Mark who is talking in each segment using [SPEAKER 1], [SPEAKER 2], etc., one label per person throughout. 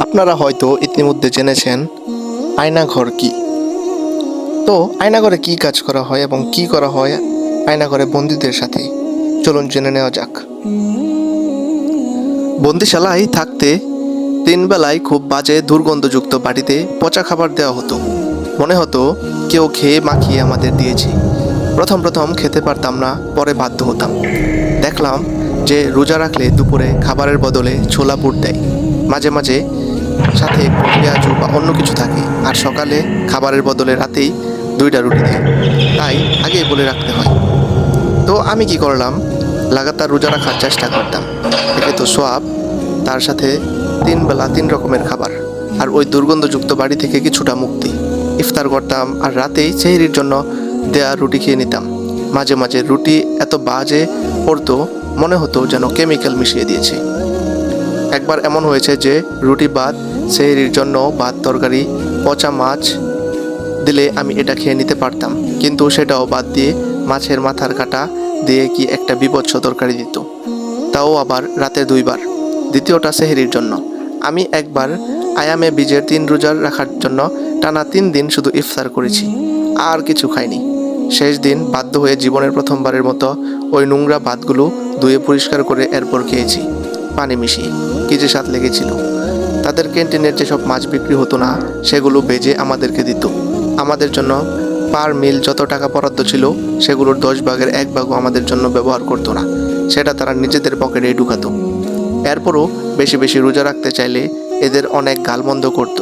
[SPEAKER 1] আপনারা হয়তো ইতিমধ্যে জেনেছেন আয়নাঘর কি। তো আয়নাঘরে কি কাজ করা হয় এবং কি করা হয় আয়নাঘরে বন্দীদের সাথে, চলুন জেনে নেওয়া যাক। বন্দিশালায় থাকতে 3 বেলায় খুব বাজে দুর্গন্ধযুক্ত বাটিতে পচা খাবার দেওয়া হতো। মনে হতো কেউ খেয়ে মাখিয়ে আমাদের দিয়েছে। প্রথম প্রথম খেতে পারতাম না, পরে বাধ্য হতাম। দেখলাম যে রোজা রাখলে দুপুরে খাবারের বদলে ছোলা বুট দেয়, মাঝে মাঝে সাথে একটু পেঁয়াজু বা অন্য কিছু থাকে, আর সকালে খাবারের বদলে রাতেই 2টা রুটি দেয়। তাই আগেই বলে রাখতে হয়। তো আমি কি করলাম, লাগাতার রোজা রাখার চেষ্টা করতাম। একে তো সোয়াব, তার সাথে 3 বেলা 3 রকমের খাবার, আর ওই দুর্গন্ধযুক্ত বাড়ি থেকে কিছুটা মুক্তি। ইফতার করতাম আর রাতেই সেহরির জন্য দেয়া রুটি খেয়ে নিতাম। মাঝে মাঝে রুটি এত বাজে পড়তো, মনে হতো যেন কেমিক্যাল মিশিয়ে দিয়েছে। একবার এমন হয়েছে যে রুটি বাদ সেহরির জন্য ভাত তরকারি পচা মাছ দিলে আমি এটা খেয়ে নিতে পারতাম, কিন্তু সেটাও বাদ দিয়ে মাছের মাথার কাটা দিয়ে কি একটা বিভৎস তরকারি দিত, তাও আবার রাতে 2বার। দ্বিতীয়টা সেহরির জন্য। আমি একবার আয়ামে বীজের 3 রোজা রাখার জন্য টানা 3 দিন শুধু ইফতার করেছি, আর কিছু খাইনি। শেষ দিন বাধ্য হয়ে জীবনের প্রথমবারের মতো ওই নোংরা ভাতগুলো ধুয়ে পরিষ্কার করে এরপর খেয়েছি, পানি মিশিয়ে। কি যে স্বাদ লেগেছিল। তাদের ক্যান্টিনের যেসব মাছ বিক্রি হতো না, সেগুলো ভেজে আমাদেরকে দিত। আমাদের জন্য পার মিল যত টাকা বরাদ্দ ছিল, সেগুলোর 10 ভাগের 1 ভাগও আমাদের জন্য ব্যবহার করতো না, সেটা তারা নিজেদের পকেটেই ঢুকাতো। এরপরও বেশি বেশি রোজা রাখতে চাইলে এদের অনেক গালমন্দ করত।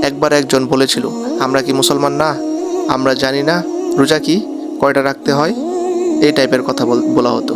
[SPEAKER 1] একবার একজন বলেছিল, আমরা কি মুসলমান না, আমরা জানি না রোজা কি, কয়টা রাখতে হয়, এই টাইপের কথা বলা হতো।